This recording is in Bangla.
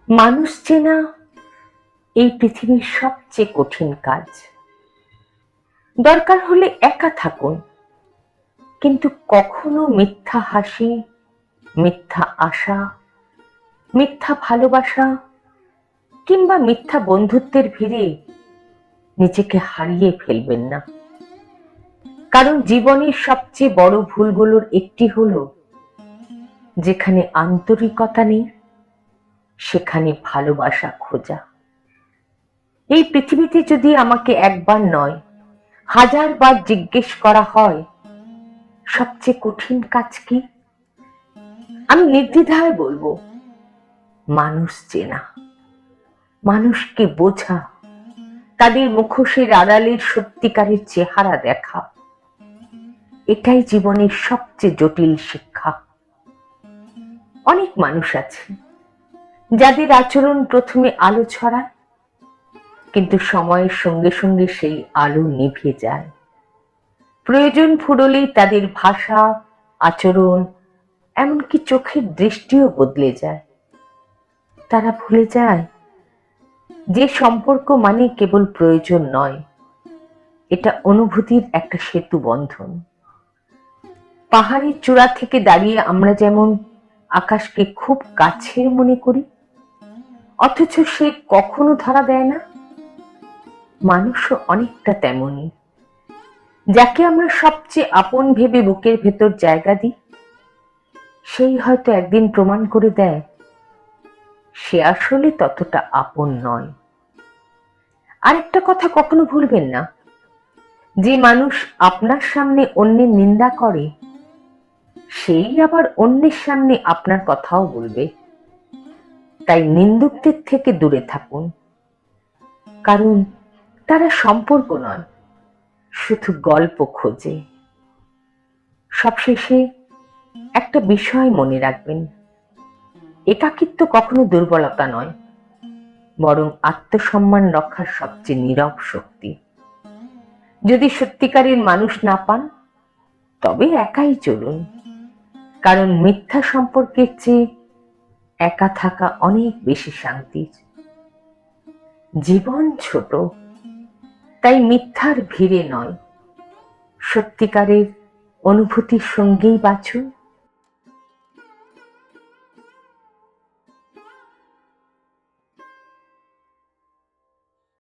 মানুষ চেনা এই পৃথিবীর সবচেয়ে কঠিন কাজ। দরকার হলে একা থাকুন, কিন্তু কখনো মিথ্যা হাসি, মিথ্যা আশা, মিথ্যা ভালোবাসা কিংবা মিথ্যা বন্ধুত্বের ভিড়ে নিজেকে হারিয়ে ফেলবেন না। কারণ জীবনের সবচেয়ে বড় ভুলগুলোর একটি হলো, যেখানে আন্তরিকতা নেই সেখানে ভালোবাসা খোঁজা। এই পৃথিবীতে যদি আমাকে একবার নয় 1000 বার জিজ্ঞেস করা হয় সবচেয়ে কঠিন কাজ কি, আমি নির্দ্বিধায় বলবো মানুষ চেনা, মানুষকে বোঝা, তাদের মুখোশের আড়ালের সত্যিকারের চেহারা দেখা। এটাই জীবনের সবচেয়ে জটিল শিক্ষা। অনেক মানুষ আছে যাদের আচরণ প্রথমে আলো ছড়ায়, কিন্তু সময়ের সঙ্গে সঙ্গে সেই আলো নিভে যায়। প্রয়োজন ফুরলেই তাদের ভাষা, আচরণ, এমনকি চোখের দৃষ্টিও বদলে যায়। তারা ভুলে যায় যে সম্পর্ক মানে কেবল প্রয়োজন নয়, এটা অনুভূতির একটা সেতু বন্ধন। পাহাড়ের চূড়া থেকে দাঁড়িয়ে আমরা যেমন আকাশকে খুব কাছের মনে করি, অথচ সে কখনো ধরা দেয় না, মানুষও অনেকটা তেমনই। যাকে আমরা সবচেয়ে আপন ভেবে বুকের ভেতর জায়গা দিই, সেই হয়তো একদিন প্রমাণ করে দেয় সে আসলে ততটা আপন নয়। আরেকটা কথা কখনো ভুলবেন না, যে মানুষ আপনার সামনে অন্যের নিন্দা করে, সেই আবার অন্যের সামনে আপনার কথাও বলবে। তাই নিন্দুকদের থেকে দূরে থাকুন, কারণ তারা সম্পর্ক নয়, শুধু গল্প খোঁজে। সবশেষে একটা বিষয় মনে রাখবেন, একাকিত্ব কখনো দুর্বলতা নয়, বরং আত্মসম্মান রক্ষার সবচেয়ে নীরব শক্তি। যদি সত্যিকারের মানুষ না পান, তবে একাই চলুন, কারণ মিথ্যা সম্পর্কের চেয়ে একা থাকা অনেক বেশি শান্তির। জীবন ছোট, তাই মিথ্যার ভিড়ে নয়, সত্যিকারের অনুভূতির সঙ্গেই বাঁচুন।